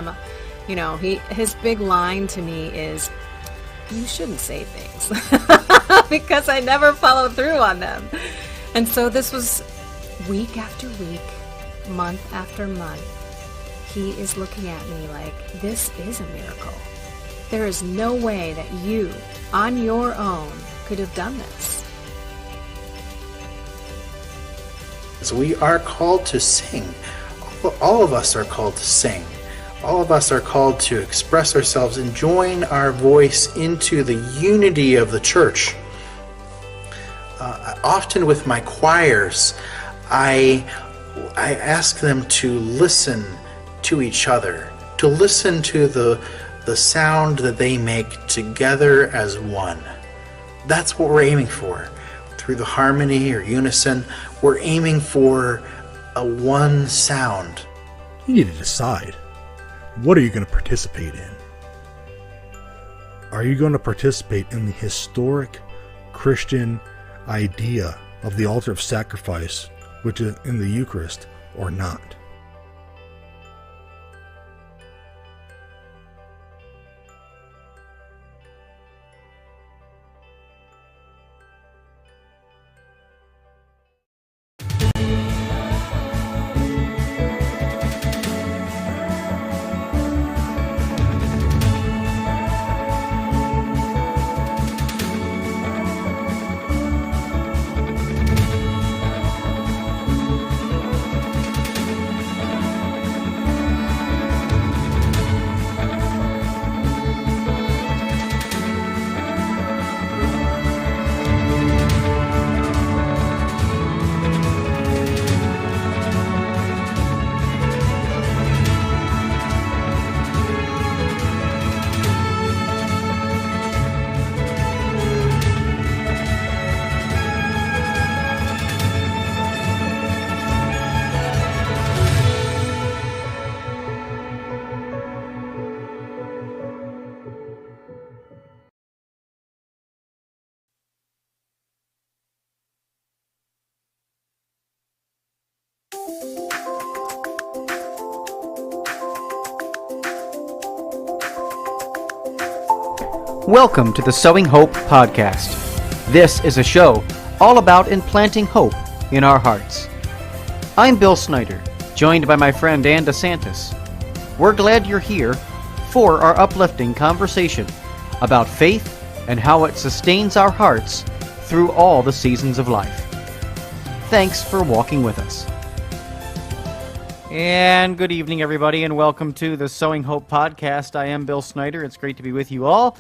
them. You know, his big line to me is, you shouldn't say things, because I never follow through on them. And so this was week after week, month after month. He is looking at me like, this is a miracle. There is no way that you, on your own, could have done this. So we are called to sing. All of us are called to sing. All of us are called to express ourselves and join our voice into the unity of the church. Often with my choirs, I ask them to listen to each other, to listen to the sound that they make together as one. That's what we're aiming for. Through the harmony or unison, we're aiming for a one sound. You need to decide. What are you going to participate in? Are you going to participate in the historic Christian idea of the altar of sacrifice, which is in the Eucharist, or not? Welcome to the Sowing Hope podcast. This is a show all about implanting hope in our hearts. I'm Bill Snyder, joined by my friend Ann DeSantis. We're glad you're here for our uplifting conversation about faith and how it sustains our hearts through all the seasons of life. Thanks for walking with us. And good evening, everybody, and welcome to the Sowing Hope podcast. I am Bill Snyder. It's great to be with you all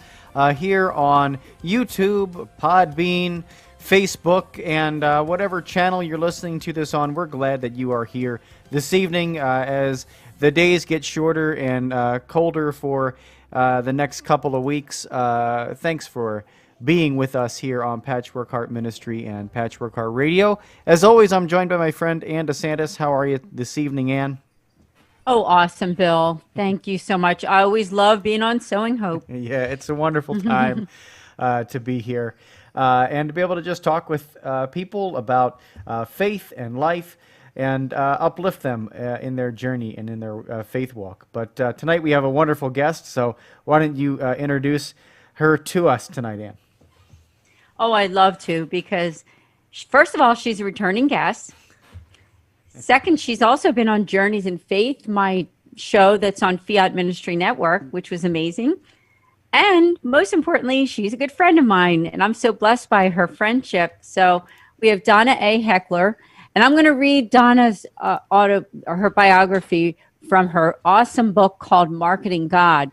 here on YouTube, Podbean, Facebook, and whatever channel you're listening to this on. We're glad that you are here this evening as the days get shorter and colder for the next couple of weeks. Thanks for being with us here on Patchwork Heart Ministry and Patchwork Heart Radio. As always, I'm joined by my friend Ann DeSantis. How are you this evening, Ann? Oh, awesome, Bill. Thank you so much. I always love being on Sowing Hope. Yeah, it's a wonderful time to be here and to be able to just talk with people about faith and life and uplift them in their journey and in their faith walk. But tonight we have a wonderful guest, so why don't you introduce her to us tonight, Ann? Oh, I'd love to, because first of all, she's a returning guest. Second, she's also been on Journeys in Faith, my show that's on Fiat Ministry Network, which was amazing. And most importantly, she's a good friend of mine, and I'm so blessed by her friendship. So we have Donna A. Heckler, and I'm going to read Donna's her biography from her awesome book called Marketing God.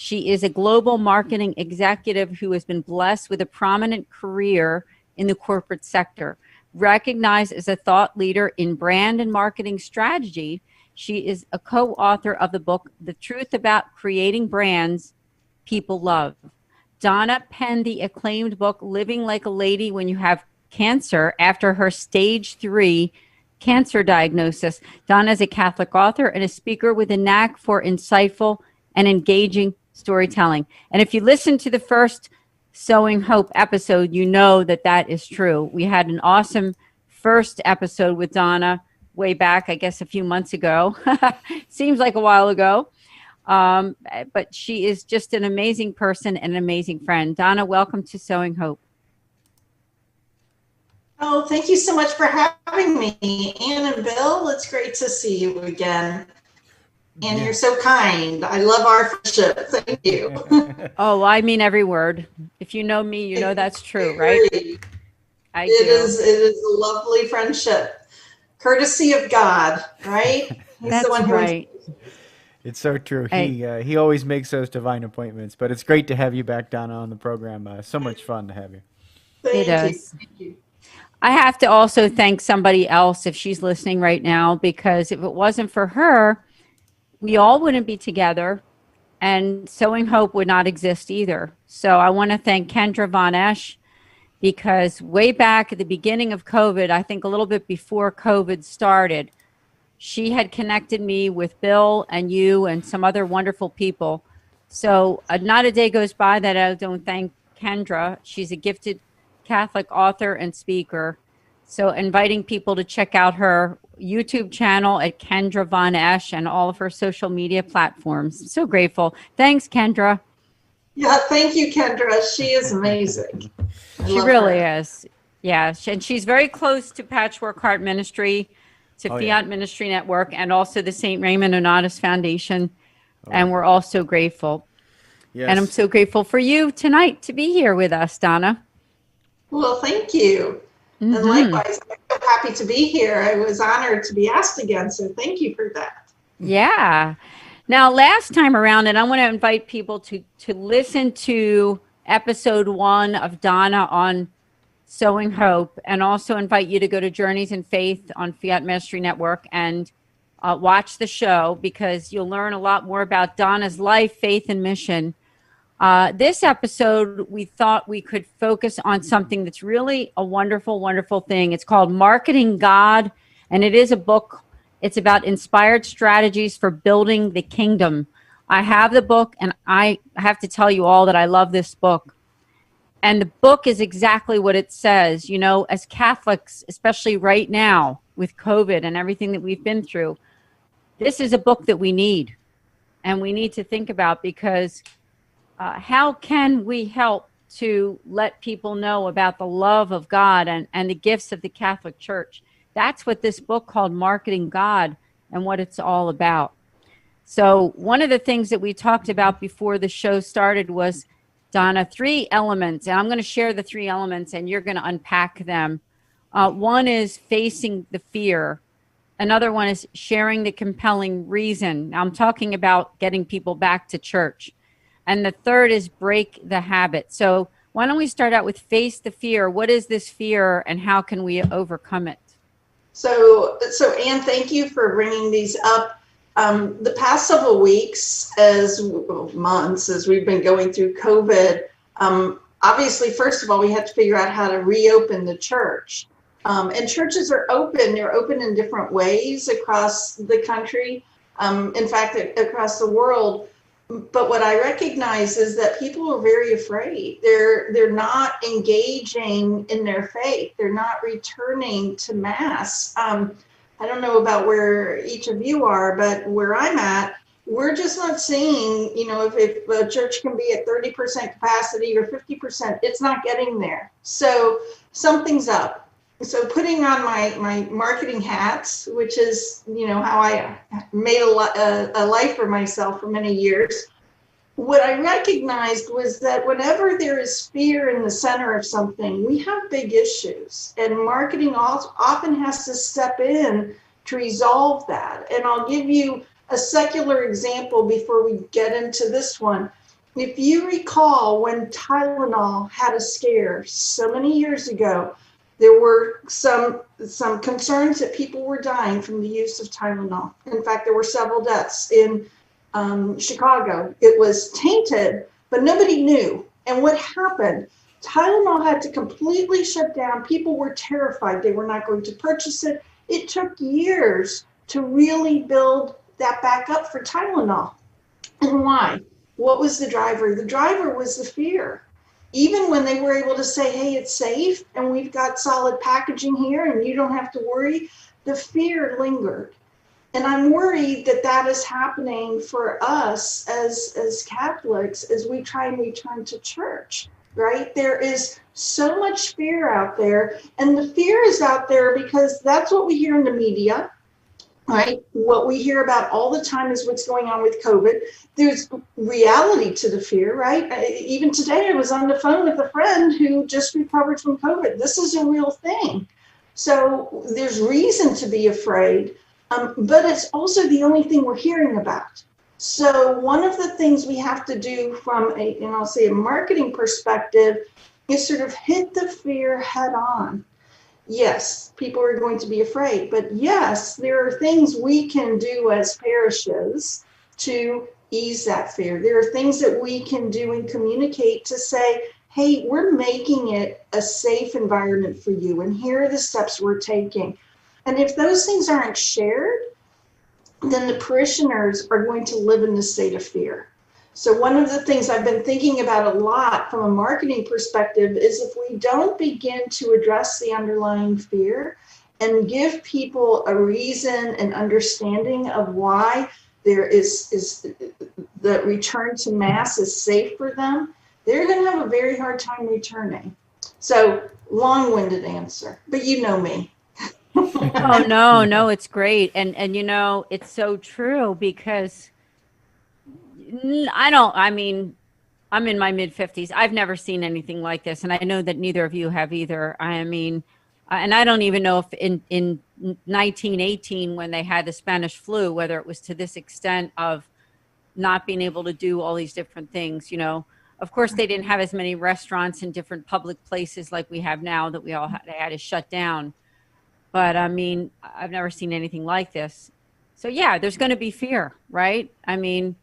She is a global marketing executive who has been blessed with a prominent career in the corporate sector. Recognized as a thought leader in brand and marketing strategy, she is a co-author of the book, The Truth About Creating Brands People Love. Donna penned the acclaimed book, Living Like a Lady When You Have Cancer, after her stage 3 cancer diagnosis. Donna is a Catholic author and a speaker with a knack for insightful and engaging storytelling. And if you listen to the first Sowing Hope episode, you know that that is true. We had an awesome first episode with Donna way back, I guess a few months ago. Seems like a while ago. But she is just an amazing person and an amazing friend. Donna, welcome to Sowing Hope. Oh, thank you so much for having me. Ann and Bill, it's great to see you again. And you're so kind. I love our friendship. Thank you. Oh, I mean every word. If you know me, you know that's true, right? I do. It is a lovely friendship. Courtesy of God, right? He's That's the one who right. It's so true. He always makes those divine appointments. But it's great to have you back, Donna, on the program. So much fun to have you. Thank It you. is. Thank you. I have to also thank somebody else if she's listening right now, because if it wasn't for her, we all wouldn't be together, and Sowing Hope would not exist either. So I want to thank Kendra Von Esch, because way back at the beginning of COVID, I think a little bit before COVID started, she had connected me with Bill and you and some other wonderful people. So not a day goes by that I don't thank Kendra. She's a gifted Catholic author and speaker. So inviting people to check out her YouTube channel at Kendra Von Esch and all of her social media platforms. So grateful. Thanks, Kendra. Yeah, thank you, Kendra. She is amazing. She really is. Yeah. And she's very close to Patchwork Heart Ministry, to Fiat Ministry Network, and also the St. Raymond Donatus Foundation. And we're all so grateful. Yes. And I'm so grateful for you tonight to be here with us, Donna. Well, thank you. And likewise, I'm so happy to be here. I was honored to be asked again, so thank you for that. Yeah. Now, last time around, and I want to invite people to listen to episode 1 of Donna on Sowing Hope, and also invite you to go to Journeys in Faith on Fiat Ministry Network and watch the show, because you'll learn a lot more about Donna's life, faith, and mission. This episode, we thought we could focus on something that's really a wonderful, wonderful thing. It's called Marketing God, and it is a book. It's about inspired strategies for building the kingdom. I have the book, and I have to tell you all that I love this book. And the book is exactly what it says. You know, as Catholics, especially right now with COVID and everything that we've been through, this is a book that we need. And we need to think about, because how can we help to let people know about the love of God and the gifts of the Catholic Church? That's what this book called Marketing God and what it's all about. So one of the things that we talked about before the show started was, Donna, 3 elements, and I'm going to share the 3 elements and you're going to unpack them. One is facing the fear. Another one is sharing the compelling reason. Now, I'm talking about getting people back to church. And the third is break the habit. So why don't we start out with face the fear? What is this fear and how can we overcome it? So Ann, thank you for bringing these up. The past several weeks, months, as we've been going through COVID, obviously, first of all, we had to figure out how to reopen the church. And churches are open. They're open in different ways across the country, in fact, across the world. But what I recognize is that people are very afraid. They're not engaging in their faith. They're not returning to Mass. I don't know about where each of you are, but where I'm at, we're just not seeing, if a church can be at 30% capacity or 50%, it's not getting there. So something's up. So putting on my marketing hats, which is, how I made a life for myself for many years, what I recognized was that whenever there is fear in the center of something, we have big issues, and marketing often has to step in to resolve that. And I'll give you a secular example before we get into this one. If you recall, when Tylenol had a scare so many years ago, there were some concerns that people were dying from the use of Tylenol. In fact, there were several deaths in Chicago. It was tainted, but nobody knew. And what happened? Tylenol had to completely shut down. People were terrified. They were not going to purchase it. It took years to really build that back up for Tylenol. And why? What was the driver? The driver was the fear. Even when they were able to say, hey, it's safe and we've got solid packaging here and you don't have to worry, the fear lingered. And I'm worried that that is happening for us as Catholics as we try and return to church, right? There is so much fear out there, and the fear is out there because that's what we hear in the media, right? What we hear about all the time is what's going on with COVID. There's reality to the fear, right? Even today I was on the phone with a friend who just recovered from COVID. This is a real thing. So there's reason to be afraid. But it's also the only thing we're hearing about. So one of the things we have to do from a marketing perspective is sort of hit the fear head on. Yes, people are going to be afraid, but yes, there are things we can do as parishes to ease that fear. There are things that we can do and communicate to say, hey, we're making it a safe environment for you, and here are the steps we're taking. And if those things aren't shared, then the parishioners are going to live in the state of fear. So one of the things I've been thinking about a lot from a marketing perspective is if we don't begin to address the underlying fear and give people a reason and understanding of why there is the return to Mass is safe for them, they're going to have a very hard time returning. So long-winded answer, but you know me. Oh, no, it's great. And it's so true because I'm in my mid-50s. I've never seen anything like this. And I know that neither of you have either. I mean, and I don't even know if in 1918, when they had the Spanish flu, whether it was to this extent of not being able to do all these different things, Of course, they didn't have as many restaurants in different public places like we have now that they had to shut down. But I mean, I've never seen anything like this. So yeah, there's going to be fear, right? I mean,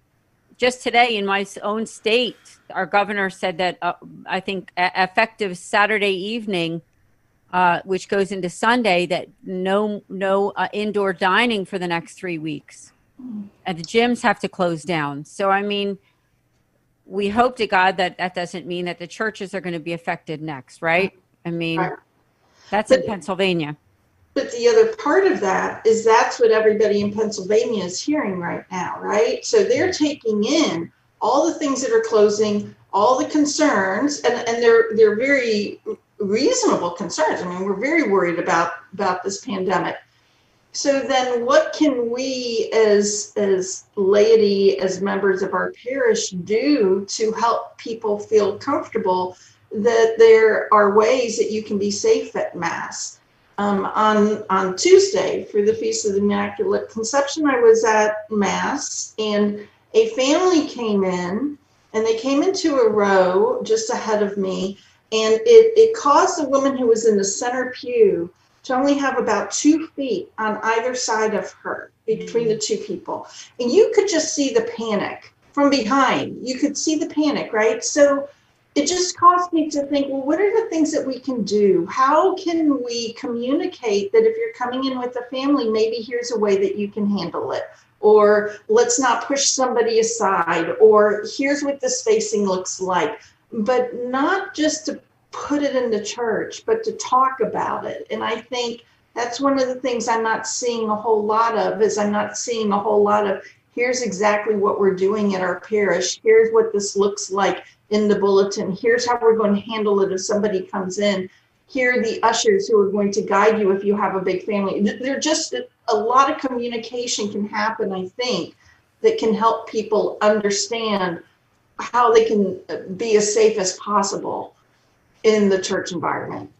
just today in my own state, our governor said that I think effective Saturday evening, which goes into Sunday, that no indoor dining for the next 3 weeks. And the gyms have to close down. So, I mean, we hope to God that doesn't mean that the churches are going to be affected next, right? I mean, that's in Pennsylvania. But the other part of that is that's what everybody in Pennsylvania is hearing right now, right? So they're taking in all the things that are closing, all the concerns, and they're very reasonable concerns. I mean, we're very worried about this pandemic. So then what can we as laity, as members of our parish do to help people feel comfortable that there are ways that you can be safe at Mass? On Tuesday, for the Feast of the Immaculate Conception, I was at Mass, and a family came in, and they came into a row just ahead of me, and it caused the woman who was in the center pew to only have about 2 feet on either side of her, between the two people. And you could just see the panic from behind. You could see the panic, right? So it just caused me to think, well, what are the things that we can do? How can we communicate that if you're coming in with a family, maybe here's a way that you can handle it? Or let's not push somebody aside, or here's what the spacing looks like. But not just to put it in the church, but to talk about it. And I think that's one of the things I'm not seeing a whole lot of, here's exactly what we're doing at our parish. Here's what this looks like in the bulletin. Here's how we're going to handle it if somebody comes in. Here are the ushers who are going to guide you if you have a big family. There just a lot of communication can happen, I think, that can help people understand how they can be as safe as possible in the church environment.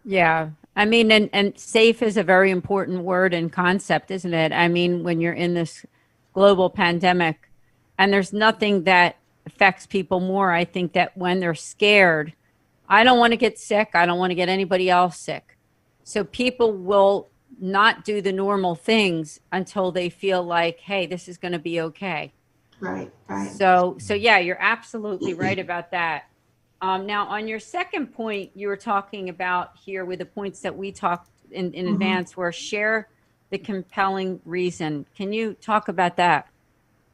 Yeah. I mean, and safe is a very important word and concept, isn't it? I mean, when you're in this global pandemic, and there's nothing that affects people more, I think, that when they're scared, I don't want to get sick. I don't want to get anybody else sick. So people will not do the normal things until they feel like, hey, this is going to be okay. Right. So yeah, you're absolutely right about that. Now, on your second point, you were talking about here with the points that we talked in advance, were share the compelling reason. Can you talk about that?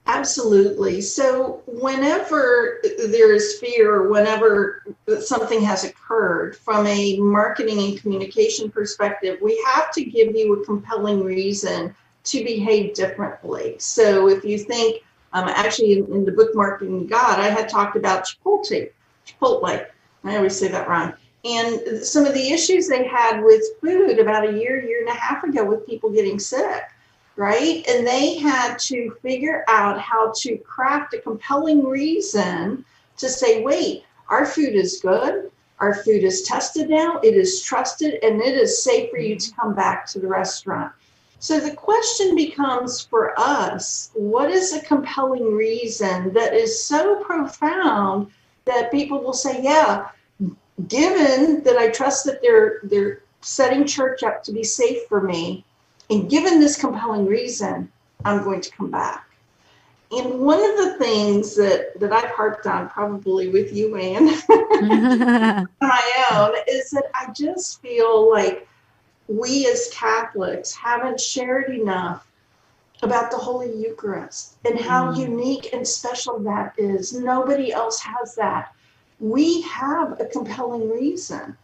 Absolutely. So whenever there is fear, or whenever something has occurred, from a marketing and communication perspective, we have to give you a compelling reason to behave differently. So if you think, actually in the book Marketing God, I had talked about Chipotle. I always say that wrong. And some of the issues they had with food about a year and a half ago with people getting sick, right? And they had to figure out how to craft a compelling reason to say, wait, our food is good. Our food is tested now. It is trusted, and it is safe for you to come back to the restaurant. So the question becomes for us, what is a compelling reason that is so profound that people will say, yeah, given that I trust that they're setting church up to be safe for me, and given this compelling reason, I'm going to come back. And one of the things that I've harped on, probably with you, Anne, on my own, is that I just feel like we as Catholics haven't shared enough about the Holy Eucharist and how unique and special that is. Nobody else has that. We have a compelling reason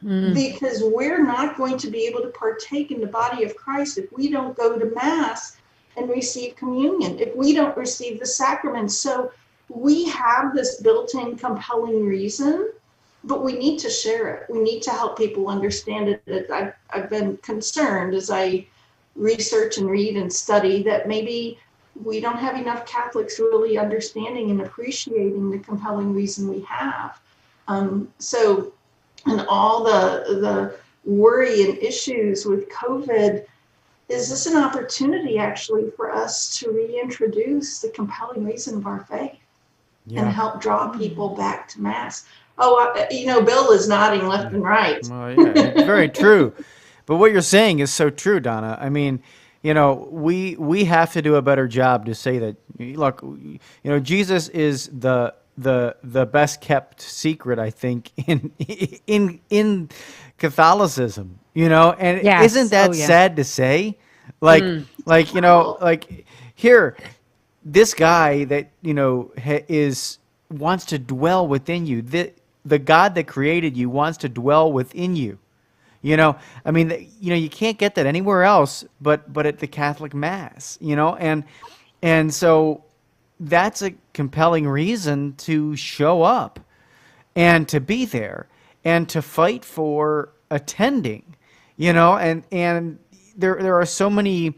because we're not going to be able to partake in the body of Christ if we don't go to Mass and receive communion, if we don't receive the sacraments. So we have this built-in compelling reason, but we need to share it. We need to help people understand it. I've been concerned as I research and read and study that maybe we don't have enough Catholics really understanding and appreciating the compelling reason we have. So, and all the worry and issues with COVID, is this an opportunity actually for us to reintroduce the compelling reason of our faith and help draw people back to Mass? Oh, Bill is nodding left and right. Well, yeah, it's very true. But what you're saying is so true, Donna. I mean, we have to do a better job to say that, look, Jesus is the best kept secret, I think, in Catholicism, and Yes. isn't that sad to say? Like here, this guy that, wants to dwell within you. The God that created you wants to dwell within you. I mean, you can't get that anywhere else but at the Catholic Mass, and so that's a compelling reason to show up and to be there and to fight for attending, and there are so many,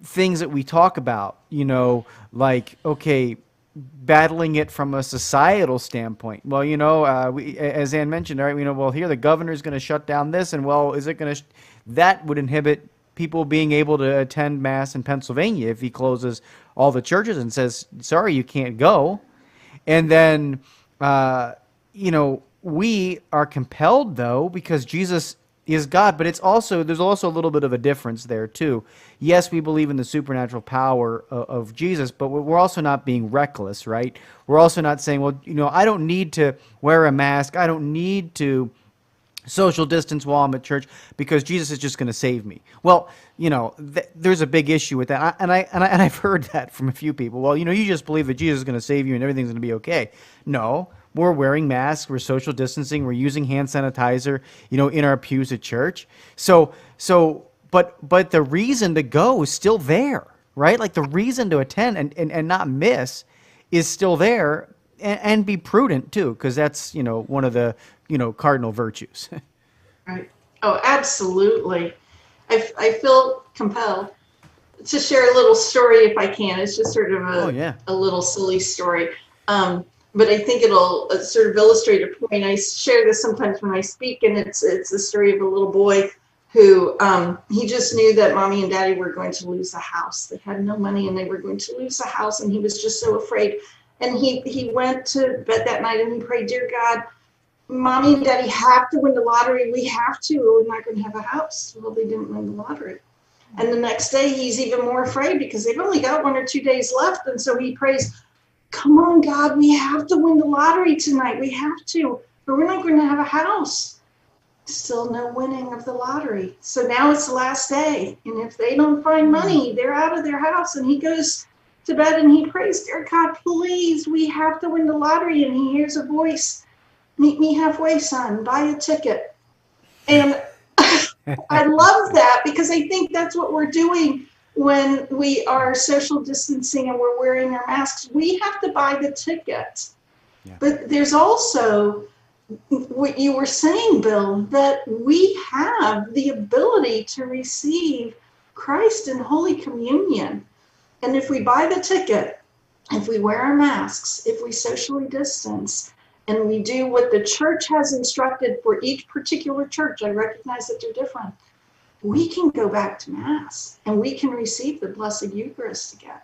things that we talk about, like, okay, battling it from a societal standpoint. Well, as Ann mentioned, all right, well, here the governor's going to shut down this, and well, is it going to? That would inhibit people being able to attend Mass in Pennsylvania if he closes all the churches and says, "Sorry, you can't go." And then, we are compelled though because Jesus is God, but there's also a little bit of a difference there too. Yes, we believe in the supernatural power of Jesus, but we're also not being reckless, right? We're also not saying, well, I don't need to wear a mask. I don't need to social distance while I'm at church because Jesus is just going to save me. Well, there's a big issue with that. And I've heard that from a few people. Well, you just believe that Jesus is going to save you and everything's going to be okay. No. We're wearing masks, we're social distancing, we're using hand sanitizer, in our pews at church. But the reason to go is still there, right? Like the reason to attend and not miss is still there, and be prudent too, because that's, one of the, cardinal virtues. Right. Oh, absolutely. I feel compelled to share a little story if I can. It's just sort of a little silly story. But I think it'll sort of illustrate a point. I share this sometimes when I speak, and it's the story of a little boy who he just knew that mommy and daddy were going to lose the house. They had no money and they were going to lose the house, and he was just so afraid. And he went to bed that night and he prayed, "Dear God, mommy and daddy have to win the lottery. We have to, or we're not going to have a house." Well, they didn't win the lottery. And the next day he's even more afraid because they've only got 1 or 2 days left. And so he prays, "Come on, God, we have to win the lottery tonight. We have to, or we're not going to have a house." Still no winning of the lottery. So now it's the last day. And if they don't find money, they're out of their house. And he goes to bed and he prays, "Dear God, please, we have to win the lottery." And he hears a voice, "Meet me halfway, son. Buy a ticket." And I love that because I think that's what we're doing when we are social distancing and we're wearing our masks. We have to buy the ticket. Yeah. But there's also what you were saying, Bill, that we have the ability to receive Christ in Holy Communion. And if we buy the ticket, if we wear our masks, if we socially distance, and we do what the church has instructed for each particular church, I recognize that they're different, we can go back to Mass and we can receive the Blessed Eucharist again.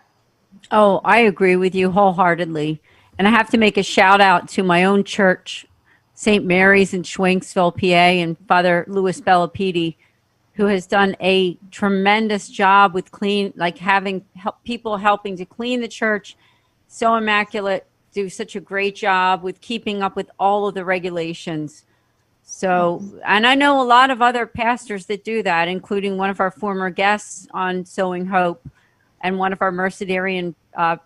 Oh, I agree with you wholeheartedly. And I have to make a shout out to my own church, St. Mary's in Schwenksville, PA, and Father Louis Bellapede, who has done a tremendous job with people helping to clean the church. So immaculate, do such a great job with keeping up with all of the regulations. So, and I know a lot of other pastors that do that, including one of our former guests on Sowing Hope and one of our Mercedarian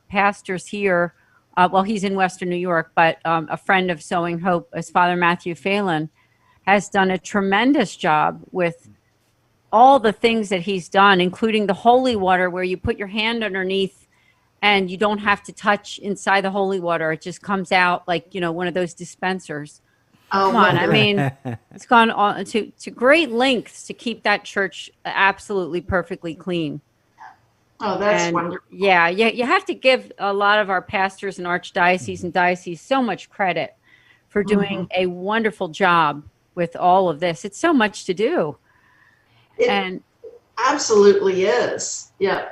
pastors here. Well, he's in Western New York, but a friend of Sowing Hope, as Father Matthew Phelan, has done a tremendous job with all the things that he's done, including the holy water where you put your hand underneath and you don't have to touch inside the holy water. It just comes out like, one of those dispensers. Oh, Come on. I mean, it's gone on to great lengths to keep that church absolutely perfectly clean. Oh, that's wonderful. Yeah, you have to give a lot of our pastors and archdiocese and dioceses so much credit for doing a wonderful job with all of this. It's so much to do. It absolutely is. Yeah.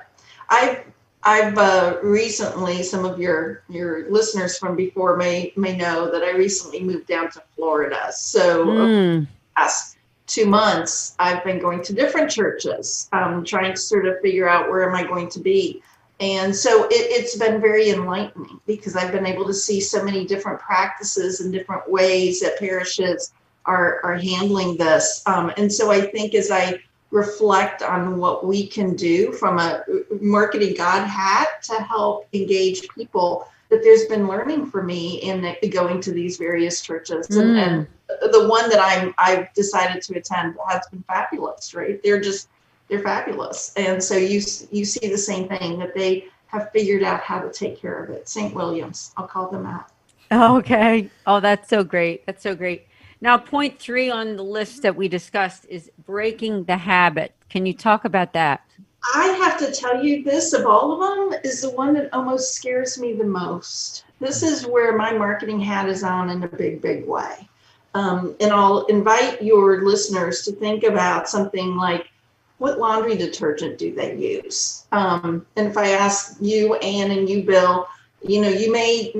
I've recently, some of your listeners from before may know that I recently moved down to Florida. So the past 2 months, I've been going to different churches, trying to sort of figure out where am I going to be. And so it's been very enlightening because I've been able to see so many different practices and different ways that parishes are handling this. And so I think as I reflect on what we can do from a marketing God hat to help engage people, that there's been learning for me in going to these various churches. And the one that I've decided to attend has been fabulous, right? They're fabulous. And so you see the same thing, that they have figured out how to take care of it. St. William's, I'll call them out. Okay. Oh, that's so great. That's so great. Now, point 3 on the list that we discussed is breaking the habit. Can you talk about that? I have to tell you, this of all of them is the one that almost scares me the most. This is where my marketing hat is on in a big, big way. And I'll invite your listeners to think about something like, what laundry detergent do they use? And if I ask you, Anne, and you, Bill, you may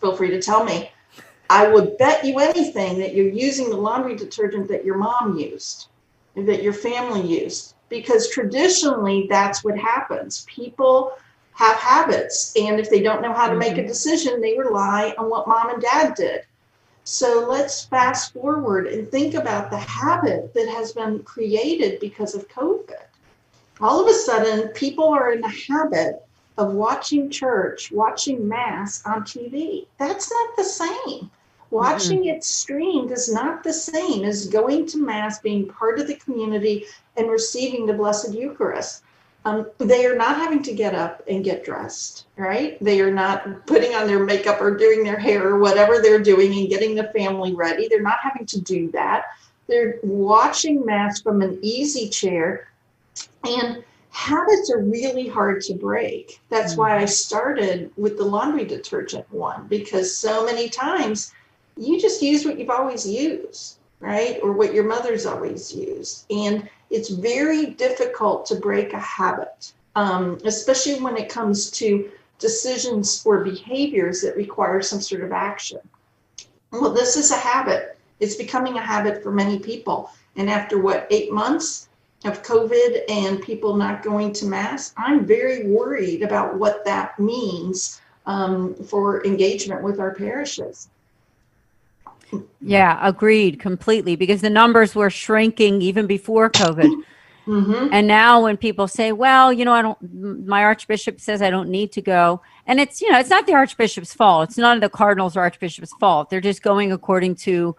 feel free to tell me. I would bet you anything that you're using the laundry detergent that your mom used, that your family used, because traditionally that's what happens. People have habits, and if they don't know how to make a decision, they rely on what mom and dad did. So let's fast forward and think about the habit that has been created because of COVID. All of a sudden, people are in the habit of watching church, watching Mass on TV. That's not the same. Watching it streamed is not the same as going to Mass, being part of the community, and receiving the Blessed Eucharist. They are not having to get up and get dressed, right? They are not putting on their makeup or doing their hair or whatever they're doing and getting the family ready. They're not having to do that. They're watching Mass from an easy chair. And habits are really hard to break. That's why I started with the laundry detergent one, because so many times you just use what you've always used, right? Or what your mother's always used. And it's very difficult to break a habit, especially when it comes to decisions or behaviors that require some sort of action. Well, this is a habit. It's becoming a habit for many people. And after 8 months of COVID and people not going to Mass, I'm very worried about what that means for engagement with our parishes. Yeah, agreed completely, because the numbers were shrinking even before COVID. And now when people say, well, my archbishop says I don't need to go. And it's, it's not the archbishop's fault. It's none of the cardinals or archbishop's fault. They're just going according to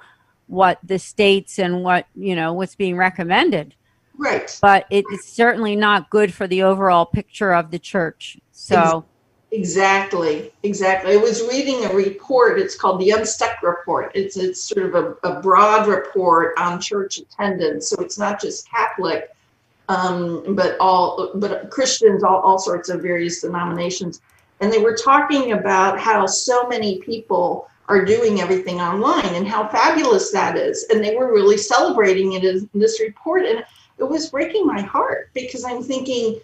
what the states and what's being recommended. Right. But it's certainly not good for the overall picture of the church. So exactly. I was reading a report. It's called the Unstuck Report. It's sort of a broad report on church attendance. So it's not just Catholic, but Christians, all sorts of various denominations. And they were talking about how so many people are doing everything online and how fabulous that is. And they were really celebrating it in this report. And it was breaking my heart because I'm thinking,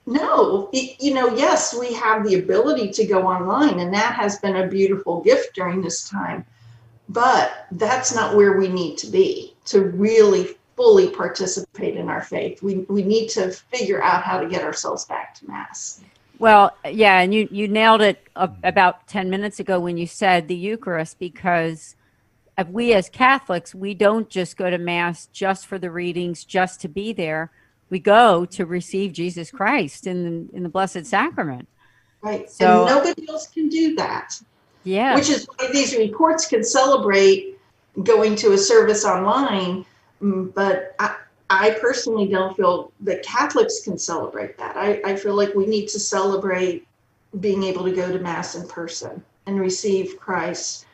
no, yes, we have the ability to go online, and that has been a beautiful gift during this time. But that's not where we need to be to really fully participate in our faith. We need to figure out how to get ourselves back to Mass. Well, yeah, and you nailed it about 10 minutes ago when you said the Eucharist, because we as Catholics, we don't just go to Mass just for the readings, just to be there. We go to receive Jesus Christ in the Blessed Sacrament. Right. So, and nobody else can do that. Yeah. Which is why these reports can celebrate going to a service online. But I personally don't feel that Catholics can celebrate that. I feel like we need to celebrate being able to go to Mass in person and receive Christ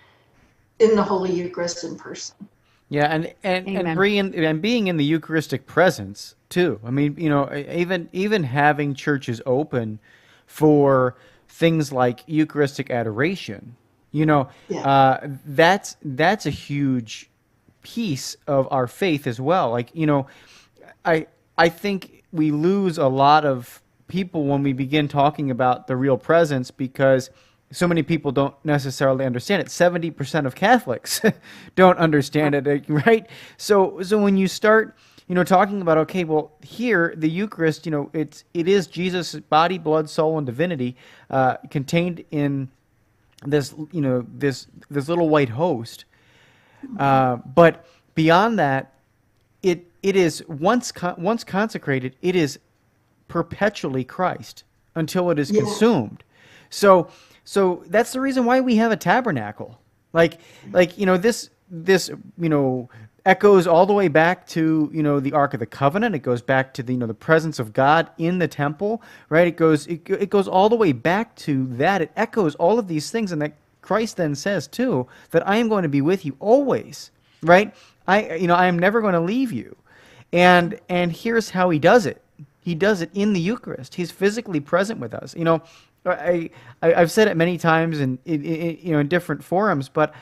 in the Holy Eucharist in person. Yeah, and being in the Eucharistic presence too. I mean, even having churches open for things like Eucharistic adoration, that's a huge piece of our faith as well. Like, I think we lose a lot of people when we begin talking about the real presence because so many people don't necessarily understand it. 70% of Catholics don't understand it, right? So when you start, talking about, okay, well, here the Eucharist, it is Jesus' body, blood, soul, and divinity contained in this, this little white host. But beyond that, it is once consecrated, it is perpetually Christ until it is consumed. So that's the reason why we have a tabernacle. This echoes all the way back to, the Ark of the Covenant. It goes back to the presence of God in the temple, right? It goes all the way back to that. It echoes all of these things, and that Christ then says too that I am going to be with you always, right? I am never going to leave you. And here's how he does it. He does it in the Eucharist. He's physically present with us. I've said it many times in different forums, but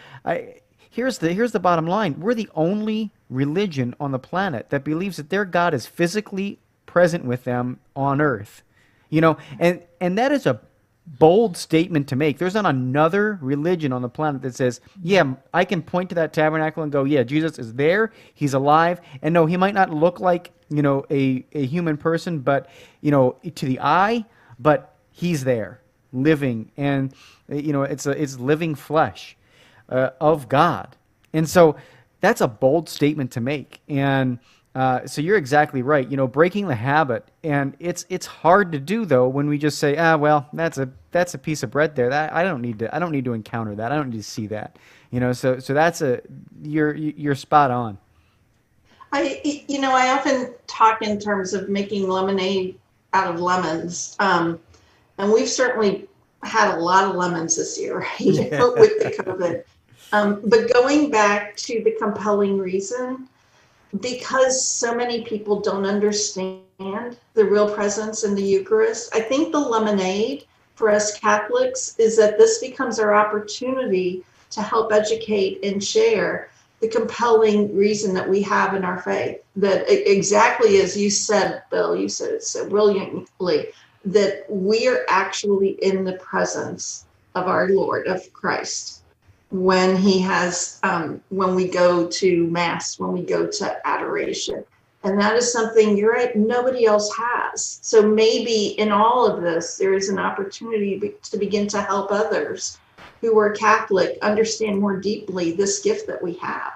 here's the bottom line. We're the only religion on the planet that believes that their God is physically present with them on earth. And that is a bold statement to make. There's not another religion on the planet that says, yeah, I can point to that tabernacle and go, yeah, Jesus is there, he's alive, and no, he might not look like, a human person, but, to the eye, but he's there, living, and, it's living flesh of God. And so that's a bold statement to make. And so you're exactly right, breaking the habit. And it's hard to do, though, when we just say, well, that's a piece of bread there. That I don't need to encounter that. I don't need to see that. So that's you're spot on. I often talk in terms of making lemonade out of lemons. And we've certainly had a lot of lemons this year, right? With the COVID. But going back to the compelling reason, because so many people don't understand the real presence in the Eucharist, I think the lemonade for us Catholics is that this becomes our opportunity to help educate and share the compelling reason that we have in our faith. That exactly as you said, Bill, you said it so brilliantly, that we are actually in the presence of our Lord, of Christ, when he has, when we go to Mass, when we go to adoration. And that is something, you're right, nobody else has. So maybe in all of this, there is an opportunity to begin to help others who are Catholic understand more deeply this gift that we have.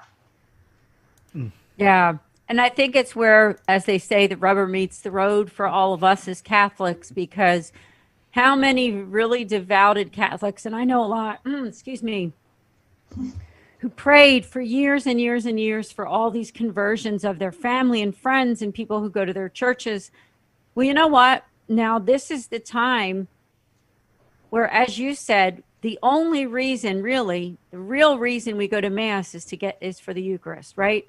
Yeah. And I think it's where, as they say, the rubber meets the road for all of us as Catholics, because how many really devoted Catholics, and I know a lot, excuse me, who prayed for years and years and years for all these conversions of their family and friends and people who go to their churches. Well, you know what? Now this is the time where, as you said, the only reason, really, the real reason we go to Mass is for the Eucharist, right?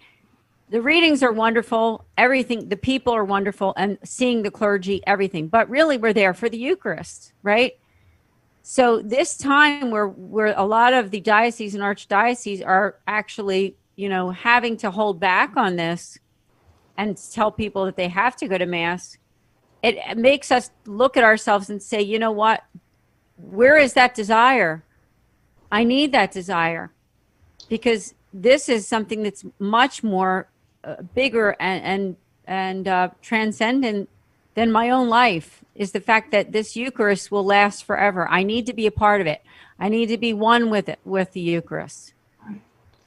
The readings are wonderful, everything, the people are wonderful, and seeing the clergy, everything. But really, we're there for the Eucharist, right? So this time where a lot of the dioceses and archdioceses are actually, having to hold back on this and tell people that they have to go to Mass, it makes us look at ourselves and say, you know what? Where is that desire? I need that desire, because this is something that's much more bigger and transcendent than my own life, is the fact that this Eucharist will last forever. I need to be a part of it. I need to be one with it, with the Eucharist.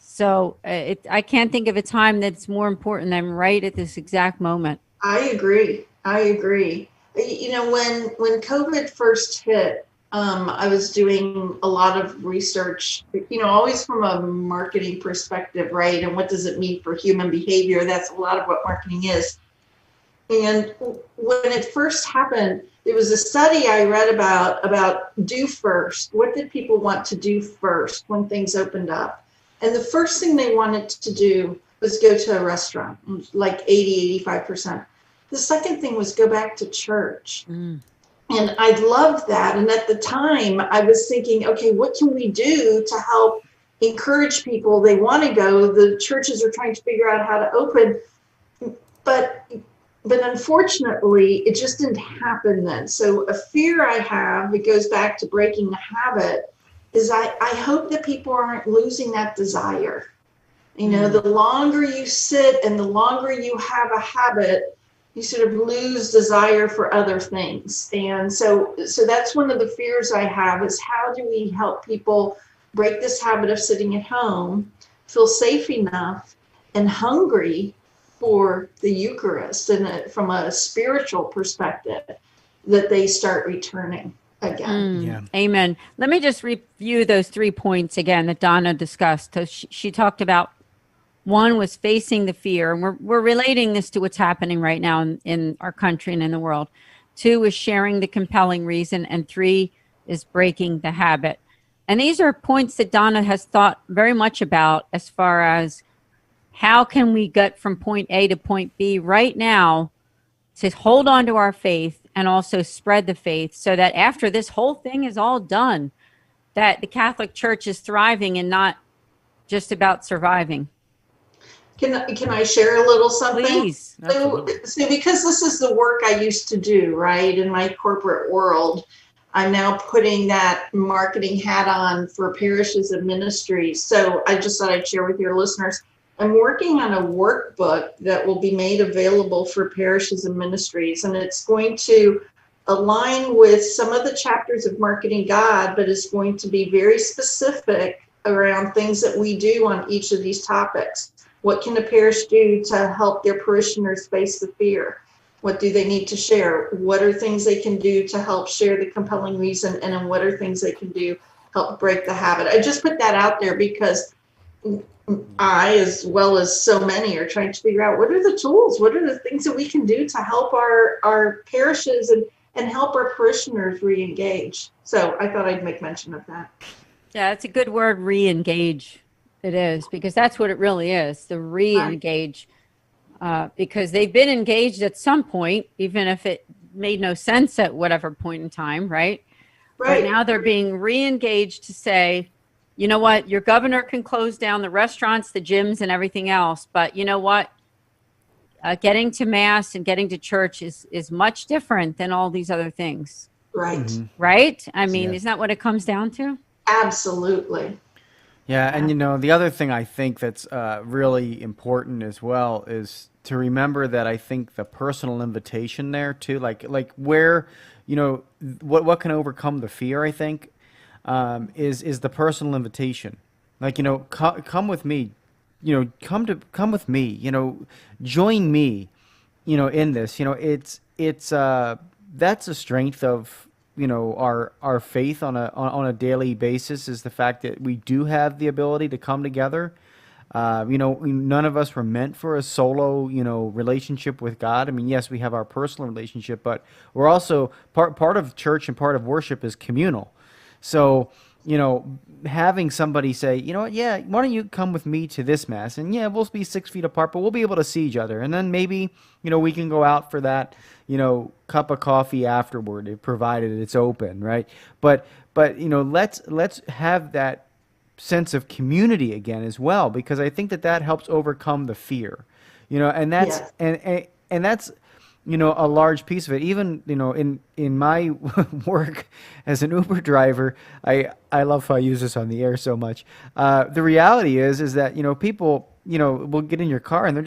So I can't think of a time that's more important than right at this exact moment. I agree. When COVID first hit, I was doing a lot of research, always from a marketing perspective, right? And what does it mean for human behavior? That's a lot of what marketing is. And when it first happened, there was a study I read about do first. What did people want to do first when things opened up? And the first thing they wanted to do was go to a restaurant, like 85%. The second thing was go back to church. And I loved that. And at the time I was thinking, okay, what can we do to help encourage people? They want to go. The churches are trying to figure out how to open. But unfortunately, it just didn't happen then. So a fear I have, it goes back to breaking the habit, is I hope that people aren't losing that desire. The longer you sit and the longer you have a habit, you sort of lose desire for other things. And so that's one of the fears I have, is how do we help people break this habit of sitting at home, feel safe enough and hungry for the Eucharist, and from a spiritual perspective, that they start returning again. Yeah. Amen. Let me just review those 3 points again that Donna discussed. So she talked about, one was facing the fear, and we're relating this to what's happening right now in our country and in the world. 2 is sharing the compelling reason, and 3 is breaking the habit. And these are points that Donna has thought very much about, as far as how can we get from point A to point B right now to hold on to our faith and also spread the faith, so that after this whole thing is all done, that the Catholic Church is thriving and not just about surviving. Can I share a little something? Please. So because this is the work I used to do, right, in my corporate world, I'm now putting that marketing hat on for parishes and ministries. So I just thought I'd share with your listeners, I'm working on a workbook that will be made available for parishes and ministries, and it's going to align with some of the chapters of Marketing God, but it's going to be very specific around things that we do on each of these topics. What can a parish do to help their parishioners face the fear? What do they need to share? What are things they can do to help share the compelling reason? And then what are things they can do to help break the habit? I just put that out there because I, as well as so many, are trying to figure out what are the tools, what are the things that we can do to help our parishes and help our parishioners re-engage. So I thought I'd make mention of that. Yeah, it's a good word, re-engage. It is, because that's what it really is, the re-engage. Because they've been engaged at some point, even if it made no sense at whatever point in time, right? Right. But now they're being re-engaged to say, you know what, your governor can close down the restaurants, the gyms, and everything else. But you know what? Getting to Mass and getting to church is much different than all these other things. Right. Mm-hmm. Right? I mean, Yeah. isn't that what it comes down to? Absolutely. Yeah, and the other thing I think that's really important as well is to remember that I think the personal invitation there too, like where, what can overcome the fear, I think, is the personal invitation. Like, come with me, come with me, join me, in this. It's that's a strength of our faith on a daily basis is the fact that we do have the ability to come together. None of us were meant for a solo, relationship with God. I mean, yes, we have our personal relationship, but we're also part of church, and part of worship is communal. So, having somebody say, you know what, yeah, why don't you come with me to this mass? And yeah, we'll be 6 feet apart, but we'll be able to see each other. And then maybe, we can go out for that, cup of coffee afterward, provided it's open, right? But let's have that sense of community again as well, because I think that helps overcome the fear, and that's and that's a large piece of it. Even in my work as an Uber driver, I love how I use this on the air so much. The reality is that people will get in your car and they're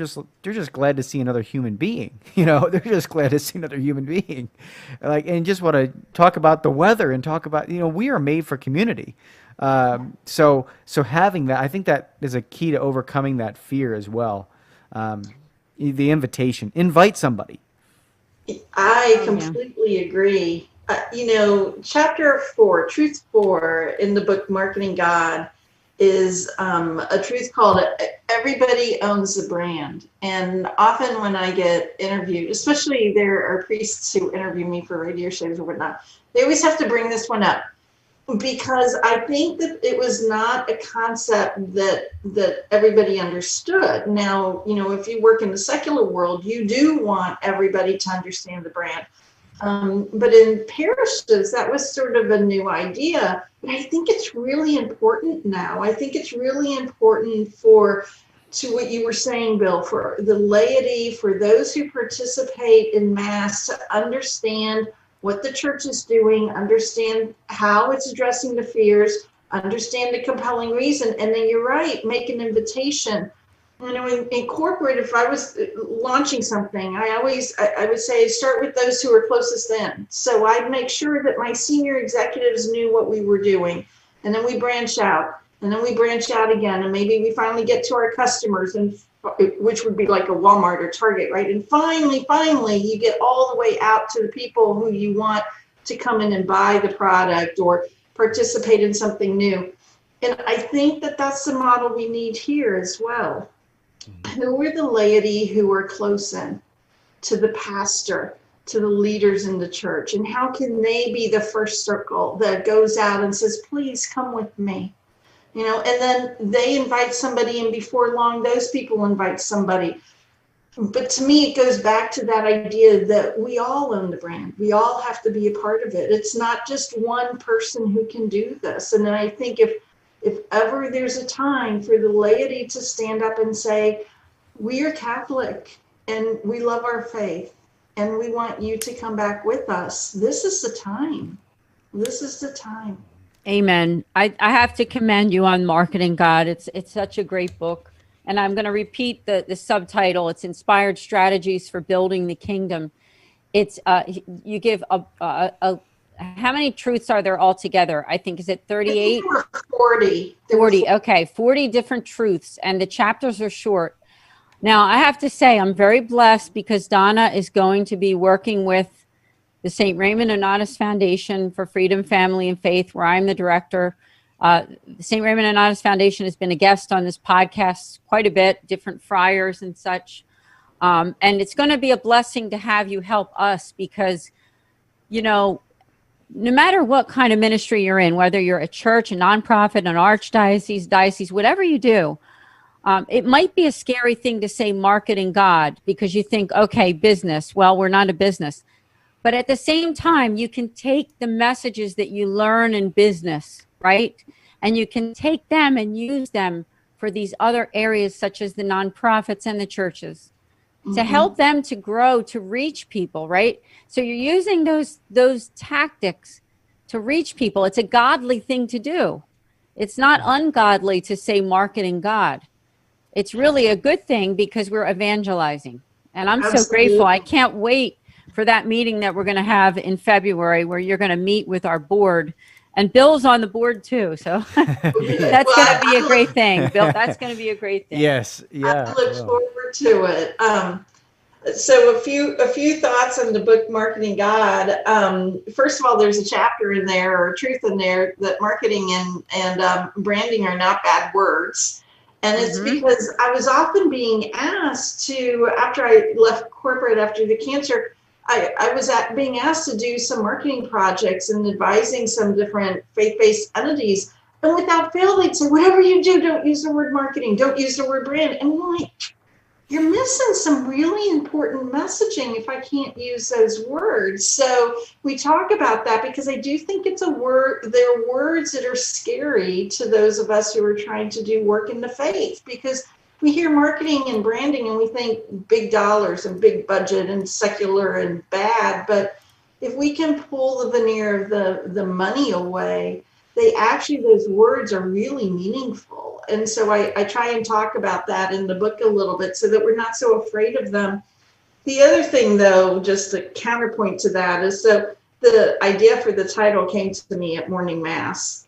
just glad to see another human being. They're just glad to see another human being, and just want to talk about the weather and talk about we are made for community. So having that, I think that is a key to overcoming that fear as well. The invitation, invite somebody. I completely agree. Chapter 4, Truth 4 in the book Marketing God is a truth called Everybody Owns the Brand. And often when I get interviewed, especially there are priests who interview me for radio shows or whatnot, they always have to bring this one up, because I think that it was not a concept that everybody understood. Now, if you work in the secular world, you do want everybody to understand the brand. But in parishes, that was sort of a new idea. But I think it's really important now. I think it's really important to what you were saying, Bill, for the laity, for those who participate in Mass, to understand what the church is doing, understand how it's addressing the fears, understand the compelling reason, and then you're right, make an invitation. In corporate, if I was launching something, I would say start with those who are closest in. So I'd make sure that my senior executives knew what we were doing, and then we branch out, and then we branch out again, and maybe we finally get to our customers, and which would be like a Walmart or Target, right? And finally, you get all the way out to the people who you want to come in and buy the product or participate in something new. And I think that that's the model we need here as well. Who are the laity who are close in to the pastor, to the leaders in the church? And how can they be the first circle that goes out and says, please come with me? And then they invite somebody, and before long, those people invite somebody. But to me, it goes back to that idea that we all own the brand. We all have to be a part of it. It's not just one person who can do this. And then I think if ever there's a time for the laity to stand up and say, we are Catholic and we love our faith and we want you to come back with us, this is the time. This is the time. Amen. I have to commend you on Marketing God. It's such a great book. And I'm going to repeat the subtitle. It's Inspired Strategies for Building the Kingdom. It's you give how many truths are there altogether? I think, is it 38? 40. 40. Okay. 40 different truths. And the chapters are short. Now, I have to say, I'm very blessed because Donna is going to be working with the St. Raymond Nonnatus Foundation for Freedom, Family, and Faith, where I'm the director. The St. Raymond Nonnatus Foundation has been a guest on this podcast quite a bit, different friars and such. And it's going to be a blessing to have you help us because, no matter what kind of ministry you're in, whether you're a church, a nonprofit, an archdiocese, diocese, whatever you do, it might be a scary thing to say Marketing God because you think, okay, business. Well, we're not a business. But at the same time, you can take the messages that you learn in business, right? And you can take them and use them for these other areas, such as the nonprofits and the churches, to help them to grow, to reach people, right? So you're using those tactics to reach people. It's a godly thing to do. It's not ungodly to say Marketing God. It's really a good thing because we're evangelizing. And I'm so grateful. I can't wait for that meeting that we're going to have in February where you're going to meet with our board. And Bill's on the board too. So that's going to be a great thing. Bill, that's going to be a great thing. Yes. Yeah. I look forward to it. So a few thoughts on the book Marketing God. First of all, there's a chapter in there, or a truth in there, that marketing and branding are not bad words. And it's because I was often being asked to, after I left corporate after the cancer, I was being asked to do some marketing projects and advising some different faith-based entities. And without fail, they'd say, whatever you do, don't use the word marketing, don't use the word brand. And I'm like, you're missing some really important messaging if I can't use those words. So we talk about that because I do think it's a word, they're words that are scary to those of us who are trying to do work in the faith, because we hear marketing and branding and we think big dollars and big budget and secular and bad. But if we can pull the veneer of the money away, those words are really meaningful. And so I try and talk about that in the book a little bit so that we're not so afraid of them. The other thing, though, just a counterpoint to that, is so the idea for the title came to me at morning mass.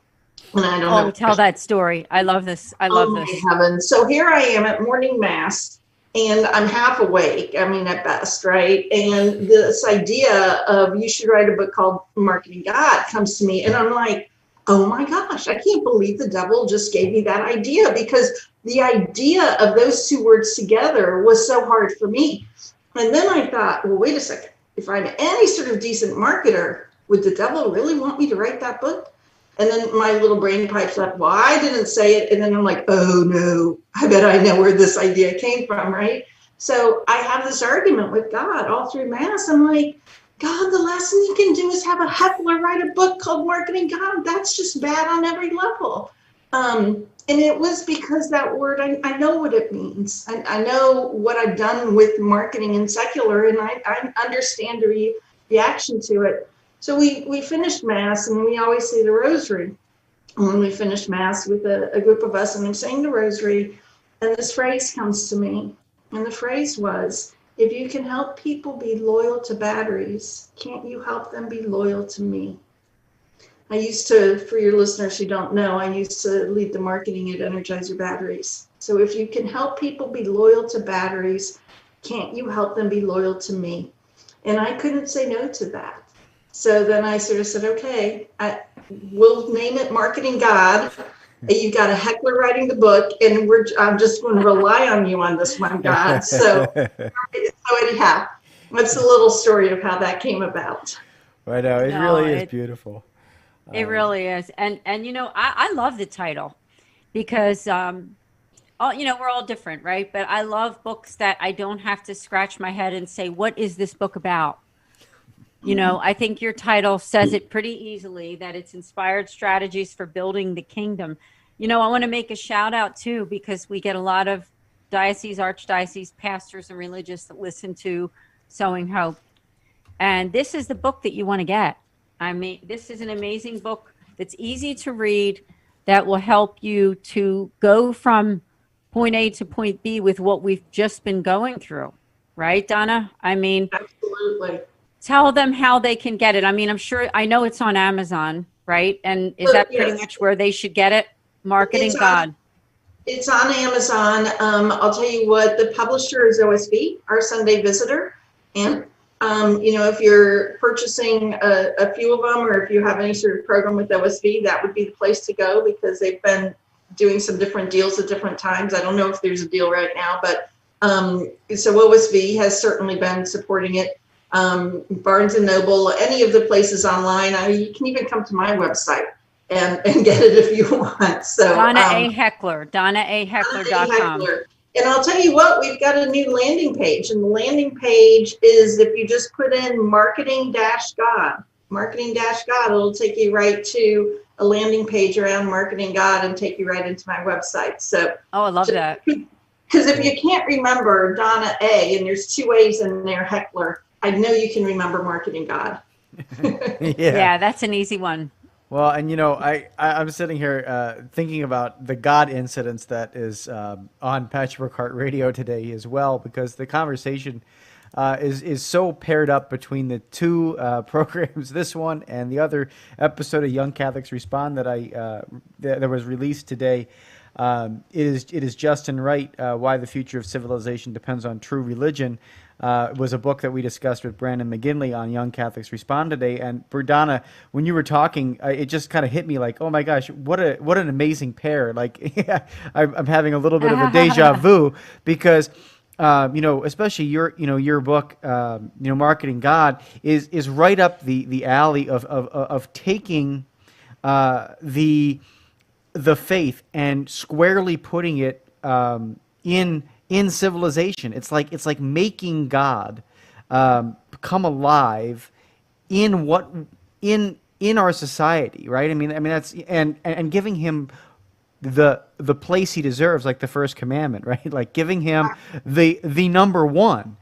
And I don't know. Tell that story. I love this. I love this. My heavens. So here I am at morning mass, and I'm half awake, I mean, at best, right? And this idea of you should write a book called Marketing God comes to me, and I'm like, oh my gosh, I can't believe the devil just gave me that idea, because the idea of those two words together was so hard for me. And then I thought, well, wait a second. If I'm any sort of decent marketer, would the devil really want me to write that book? And then my little brain pipes up, well, I didn't say it. And then I'm like, oh no, I bet I know where this idea came from, right? So I have this argument with God all through mass. I'm like, God, the last thing you can do is have a Heckler write a book called Marketing God. That's just bad on every level. And it was because that word, I know what it means. I know what I've done with marketing and secular, and I understand the reaction to it. So we finished mass, and we always say the rosary. And when we finished mass with a group of us, and I'm saying the rosary, and this phrase comes to me. And the phrase was, if you can help people be loyal to batteries, can't you help them be loyal to me? I used to, for your listeners who don't know, I used to lead the marketing at Energizer Batteries. So if you can help people be loyal to batteries, can't you help them be loyal to me? And I couldn't say no to that. So then I sort of said, okay, we'll name it Marketing God. You've got a Heckler writing the book, and I'm just going to rely on you on this one, God. So anyhow, that's a little story of how that came about. Right now, it really is beautiful. It really is. And you know, I love the title because, we're all different, right? But I love books that I don't have to scratch my head and say, what is this book about? You know, I think your title says it pretty easily, that it's inspired strategies for building the kingdom. You know, I want to make a shout out too, because we get a lot of diocese, archdiocese pastors and religious that listen to Sowing Hope. And this is the book that you want to get. I mean, this is an amazing book that's easy to read, that will help you to go from point A to point B with what we've just been going through. Right, Donna? I mean, absolutely. Tell them how they can get it. I mean, I know it's on Amazon, right? And is that pretty much where they should get it? Marketing God. It's on Amazon. I'll tell you what, the publisher is OSB, Our Sunday Visitor. And, if you're purchasing a few of them, or if you have any sort of program with OSB, that would be the place to go, because they've been doing some different deals at different times. I don't know if there's a deal right now, but so OSB has certainly been supporting it. Barnes and Noble, any of the places online. You can even come to my website and get it if you want. So Donna A. Heckler, DonnaAHeckler.com. And I'll tell you what, we've got a new landing page, and the landing page is, if you just put in marketing-God, it'll take you right to a landing page around Marketing God and take you right into my website. So I love that. Because if you can't remember Donna A, and there's two A's in there, Heckler, I know you can remember Marketing God. Yeah, that's an easy one. Well, and I'm sitting here thinking about the God incidents that is on Patchwork Heart Radio today as well, because the conversation is so paired up between the two programs, this one and the other episode of Young Catholics Respond that was released today. It is just and right why the future of civilization depends on true religion. was a book that we discussed with Brandon McGinley on Young Catholics Respond Today. And Donna, when you were talking, it just kind of hit me like, oh my gosh, what an amazing pair. Like I'm having a little bit of a deja vu because especially your book, Marketing God is right up the alley of taking the faith and squarely putting it in civilization. It's like making God come alive in our society, right? I mean that's and giving him the place he deserves, like the first commandment, right? Like giving him the number one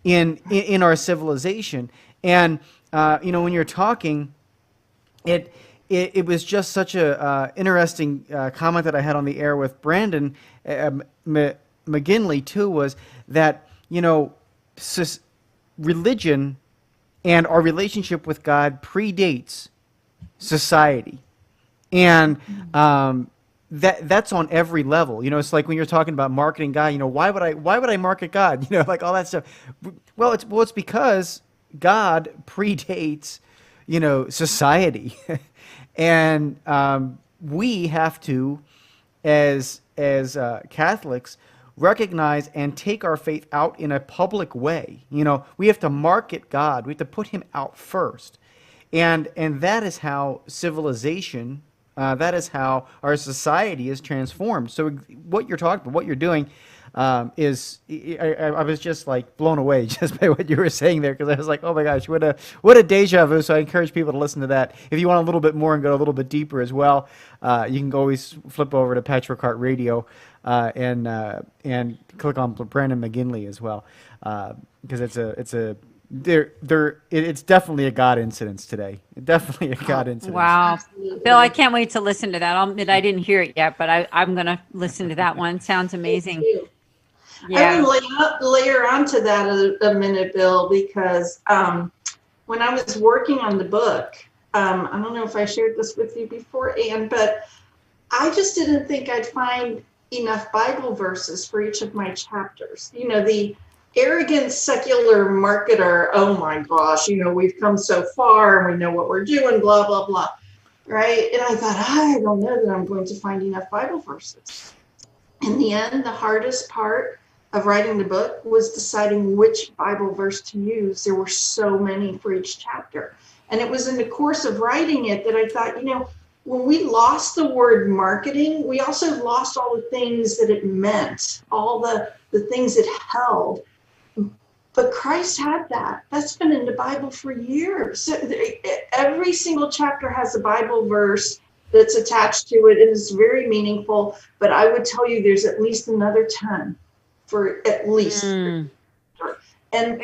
in our civilization. And when you're talking, it was just such a interesting comment that I had on the air with Brandon McGinley too, was that religion and our relationship with God predates society, and that's on every level. It's like when you're talking about marketing God. Why would I market God? Like all that stuff. Well, it's because God predates society, and we have to, as Catholics, recognize and take our faith out in a public way. We have to market God. We have to put him out first, and that is how civilization. That is how our society is transformed. So what you're talking about, what you're doing, is I was just like blown away just by what you were saying there, because I was like, oh my gosh, what a deja vu. So I encourage people to listen to that. If you want a little bit more and go a little bit deeper as well, you can always flip over to Patchwork Heart Radio and click on Brandon McGinley as well, because it's definitely a God incidence today. Definitely a God incidence. Wow. Bill, I can't wait to listen to that. I'll admit I didn't hear it yet, but I'm going to listen to that one. Sounds amazing. Yeah. I would layer onto that a minute, Bill, because when I was working on the book, I don't know if I shared this with you before, Anne, but I just didn't think I'd find enough Bible verses for each of my chapters. The arrogant secular marketer, oh my gosh, we've come so far and we know what we're doing, blah, blah, blah, right? And I thought, I don't know that I'm going to find enough Bible verses. In the end, the hardest part of writing the book was deciding which Bible verse to use. There were so many for each chapter. And it was in the course of writing it that I thought, when we lost the word marketing, we also lost all the things that it meant, all the things it held. But Christ had that. That's been in the Bible for years. Every single chapter has a Bible verse that's attached to it, and it's very meaningful. But I would tell you there's at least another 10 for at least. And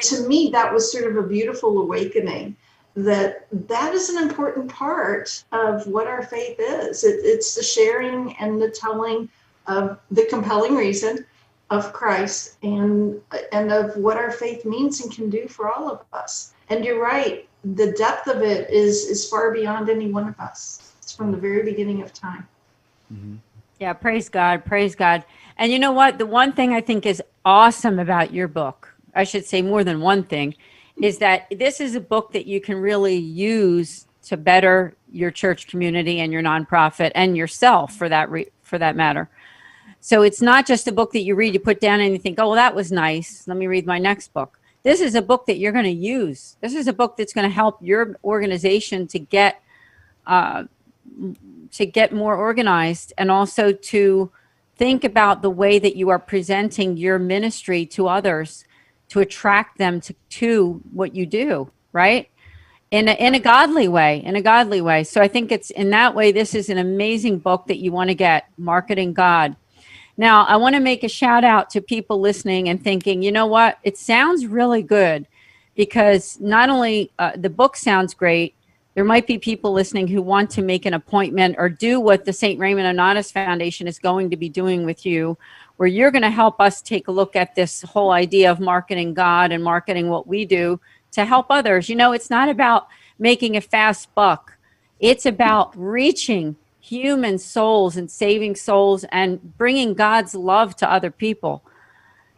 to me, that was sort of a beautiful awakening, that is an important part of what our faith is. It's the sharing and the telling of the compelling reason of Christ and of what our faith means and can do for all of us. And you're right, the depth of it is far beyond any one of us. It's from the very beginning of time. Mm-hmm. Yeah, praise God, praise God. And you know what? The one thing I think is awesome about your book, I should say more than one thing, is that this is a book that you can really use to better your church community and your nonprofit and yourself for that matter. So it's not just a book that you read, you put down and you think, oh, well, that was nice. Let me read my next book. This is a book that you're going to use. This is a book that's going to help your organization to get more organized, and also to think about the way that you are presenting your ministry to others to attract them to what you do, right? In a godly way. So I think it's in that way, this is an amazing book that you want to get, Marketing God. Now, I want to make a shout out to people listening and thinking, you know what? It sounds really good, because not only the book sounds great, there might be people listening who want to make an appointment or do what the St. Raymond Onotis Foundation is going to be doing with you, where you're going to help us take a look at this whole idea of marketing God and marketing what we do to help others. It's not about making a fast buck. It's about reaching human souls and saving souls and bringing God's love to other people.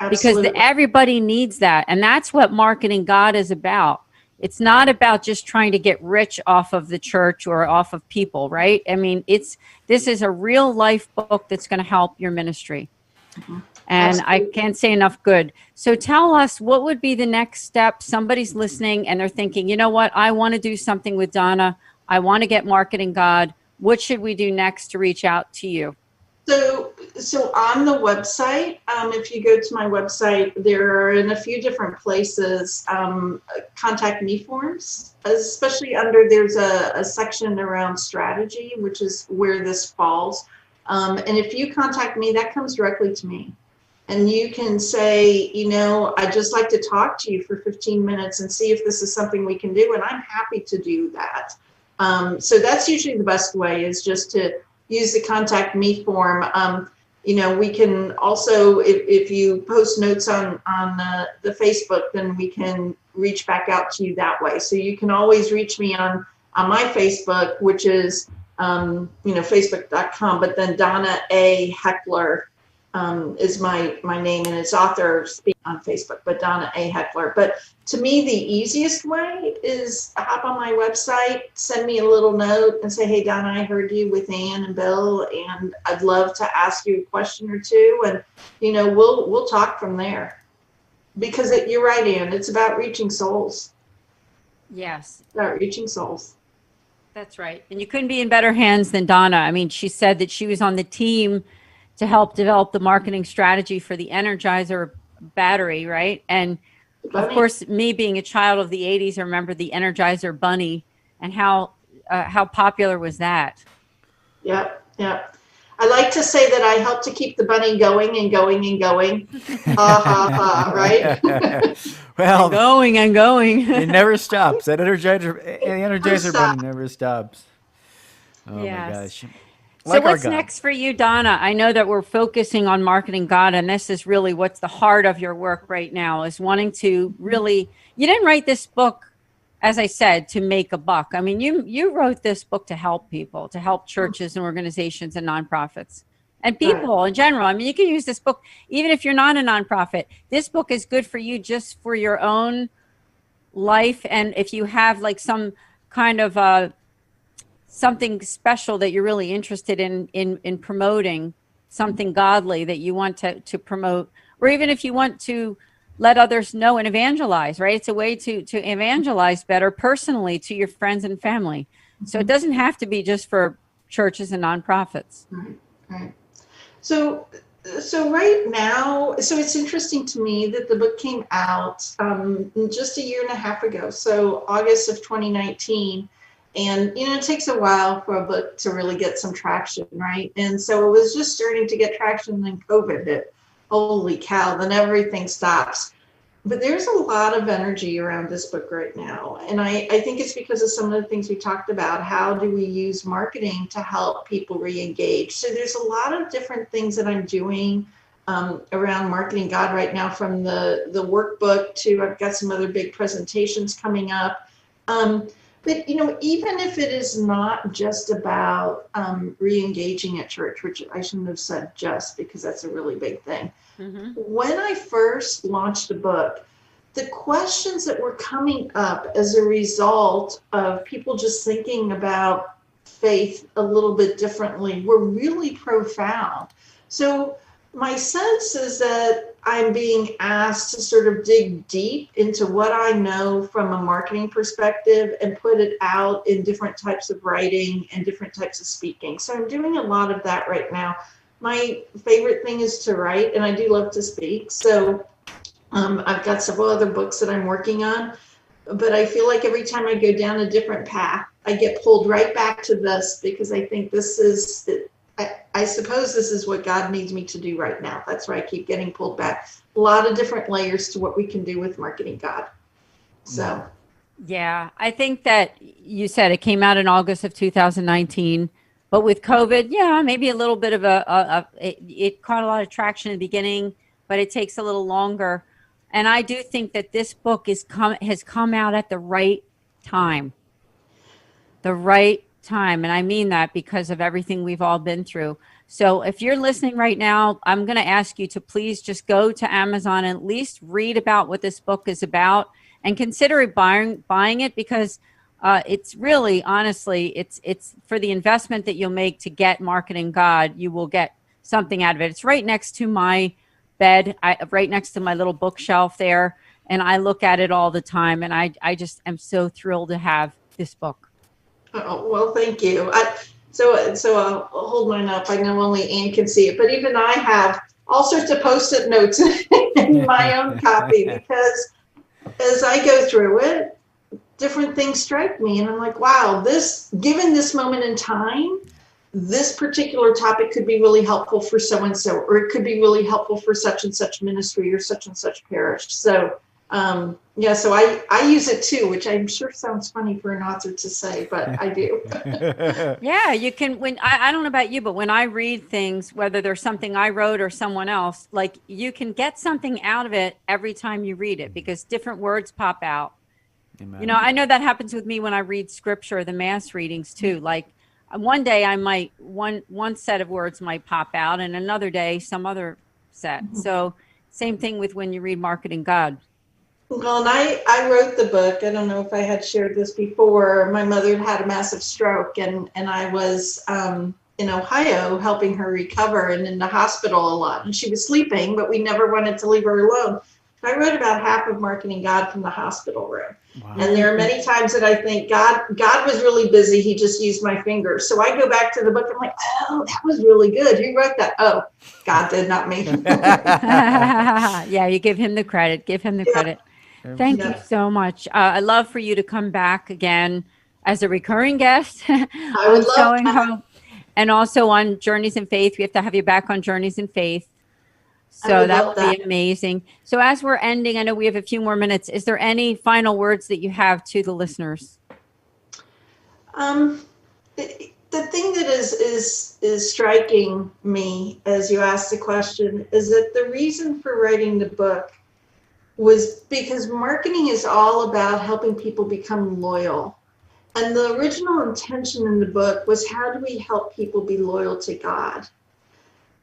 because Absolutely. everybody needs that. And that's what Marketing God is about. It's not about just trying to get rich off of the church or off of people, right? I mean, this is a real life book that's going to help your ministry. And Absolutely. I can't say enough good. So tell us, what would be the next step? Somebody's listening and they're thinking, you know what? I want to do something with Donna. I want to get Marketing God. What should we do next to reach out to you? So on the website, if you go to my website, there are in a few different places contact me forms, especially there's a section around strategy, which is where this falls. And if you contact me, that comes directly to me. And you can say, I'd just like to talk to you for 15 minutes and see if this is something we can do. And I'm happy to do that. So that's usually the best way, is just to use the contact me form. We can also, if you post notes on the Facebook, then we can reach back out to you that way. So you can always reach me on my Facebook, which is, facebook.com, but then Donna A. Heckler is my name, and it's author speak on Facebook, but Donna A. Heckler. But to me, the easiest way is hop on my website, send me a little note and say, hey, Donna, I heard you with Ann and Bill, and I'd love to ask you a question or two. And, we'll talk from there. Because you're right, Ann, it's about reaching souls. Yes. It's about reaching souls. That's right. And you couldn't be in better hands than Donna. I mean, she said that she was on the team to help develop the marketing strategy for the Energizer battery, right? And of course, me being a child of the 80s, I remember the Energizer bunny, and how popular was that? Yep. I like to say that I helped to keep the bunny going and going and going. Right? Well, going and going. It never stops. The Energizer bunny never stops. Oh Yes. my gosh. So what's next for you, Donna? I know that we're focusing on Marketing God, and this is really what's the heart of your work right now, is wanting to really, you didn't write this book, as I said, to make a buck. I mean, you wrote this book to help people, to help churches and organizations and nonprofits and people in general. I mean, you can use this book, even if you're not a nonprofit. This book is good for you just for your own life. And if you have like some kind of something special that you're really interested in promoting, something godly that you want to promote, or even if you want to let others know and evangelize, right? It's a way to evangelize better personally to your friends and family. So it doesn't have to be just for churches and nonprofits. Right. So right now, so it's interesting to me that the book came out just a year and a half ago. So August of 2019. And, it takes a while for a book to really get some traction, right? And so it was just starting to get traction, and then COVID hit. Holy cow, then everything stops. But there's a lot of energy around this book right now. And I think it's because of some of the things we talked about. How do we use marketing to help people re-engage? So there's a lot of different things that I'm doing around Marketing God right now, from the workbook to I've got some other big presentations coming up. But, even if it is not just about re-engaging at church, which I shouldn't have said just, because that's a really big thing. Mm-hmm. When I first launched the book, the questions that were coming up as a result of people just thinking about faith a little bit differently were really profound. So my sense is that I'm being asked to sort of dig deep into what I know from a marketing perspective and put it out in different types of writing and different types of speaking. So I'm doing a lot of that right now. My favorite thing is to write, and I do love to speak. So I've got several other books that I'm working on, but I feel like every time I go down a different path, I get pulled right back to this, because I think this is I suppose this is what God needs me to do right now. That's why I keep getting pulled back. A lot of different layers to what we can do with Marketing God. So, yeah, I think that you said it came out in August of 2019, but with COVID, yeah, maybe a little bit of it caught a lot of traction in the beginning, but it takes a little longer. And I do think that this book has come out at the right time. The right time. And I mean that because of everything we've all been through. So if you're listening right now, I'm going to ask you to please just go to Amazon and at least read about what this book is about and consider buying it, because it's really, honestly, it's for the investment that you'll make to get Marketing God. You will get something out of it. It's right next to my bed, right next to my little bookshelf there. And I look at it all the time. And I just am so thrilled to have this book. Oh, well, thank you. So I'll hold mine up. I know only Anne can see it, but even I have all sorts of Post-it notes in my own copy, because as I go through it, different things strike me. And I'm like, wow, given this moment in time, this particular topic could be really helpful for so-and-so, or it could be really helpful for such and such ministry or such and such parish. So so I use it too, which I'm sure sounds funny for an author to say, but I do. Yeah, you can, I don't know about you, but when I read things, whether there's something I wrote or someone else, like, you can get something out of it every time you read it, because different words pop out. Amen. You know, I know that happens with me when I read scripture, the mass readings too. Like, one day I might, one set of words might pop out, and another day some other set. Mm-hmm. So same thing with when you read Marketing God. Well, and I wrote the book. I don't know if I had shared this before. My mother had a massive stroke, and I was in Ohio helping her recover and in the hospital a lot. And she was sleeping, but we never wanted to leave her alone. I wrote about half of Marketing God from the hospital room. Wow. And there are many times that I think God was really busy. He just used my fingers. So I go back to the book. I'm like, oh, that was really good. Who wrote that? Oh, God did, not me. Yeah, you give him the credit. Give him the credit. Thank you so much. I'd love for you to come back again as a recurring guest. I would love that. And also on Journeys in Faith. We have to have you back on Journeys in Faith. So that would be amazing. So as we're ending, I know we have a few more minutes. Is there any final words that you have to the listeners? The thing that is striking me as you ask the question is that the reason for writing the book was because marketing is all about helping people become loyal. And the original intention in the book was, how do we help people be loyal to God?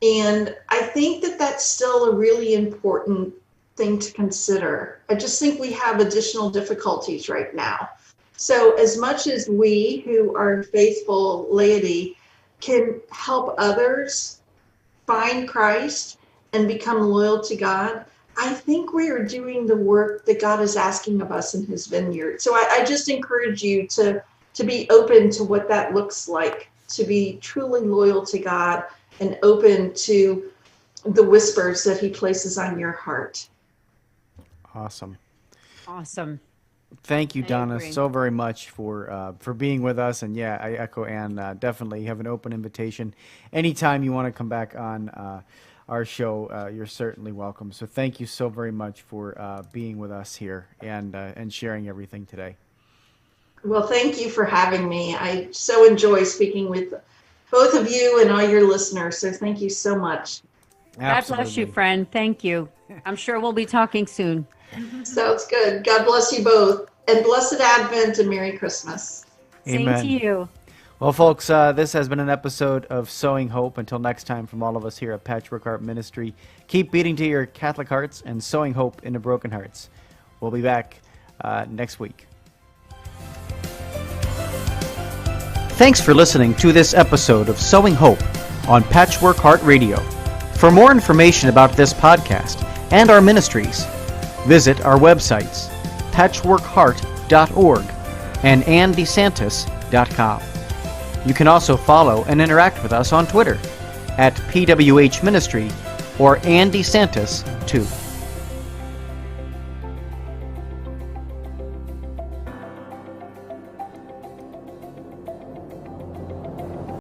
And I think that that's still a really important thing to consider. I just think we have additional difficulties right now. So as much as we who are faithful laity can help others find Christ and become loyal to God, I think we are doing the work that God is asking of us in his vineyard. So I just encourage you to be open to what that looks like, to be truly loyal to God and open to the whispers that he places on your heart. Awesome. Thank you, Donna, so very much for being with us. And yeah, I echo Ann. Definitely have an open invitation. Anytime you want to come back on our show, you're certainly welcome. So thank you so very much for being with us here and sharing everything today. Well, thank you for having me. I so enjoy speaking with both of you and all your listeners. So thank you so much. God bless you, friend. Thank you. I'm sure we'll be talking soon. Sounds good. God bless you both. And blessed Advent and Merry Christmas. Amen. Same to you. Well, folks, this has been an episode of Sowing Hope. Until next time, from all of us here at Patchwork Heart Ministry, keep beating to your Catholic hearts and sowing hope into broken hearts. We'll be back next week. Thanks for listening to this episode of Sowing Hope on Patchwork Heart Radio. For more information about this podcast and our ministries, visit our websites, patchworkheart.org and andesantis.com. You can also follow and interact with us on Twitter at PWH Ministry or Ann DeSantis 2.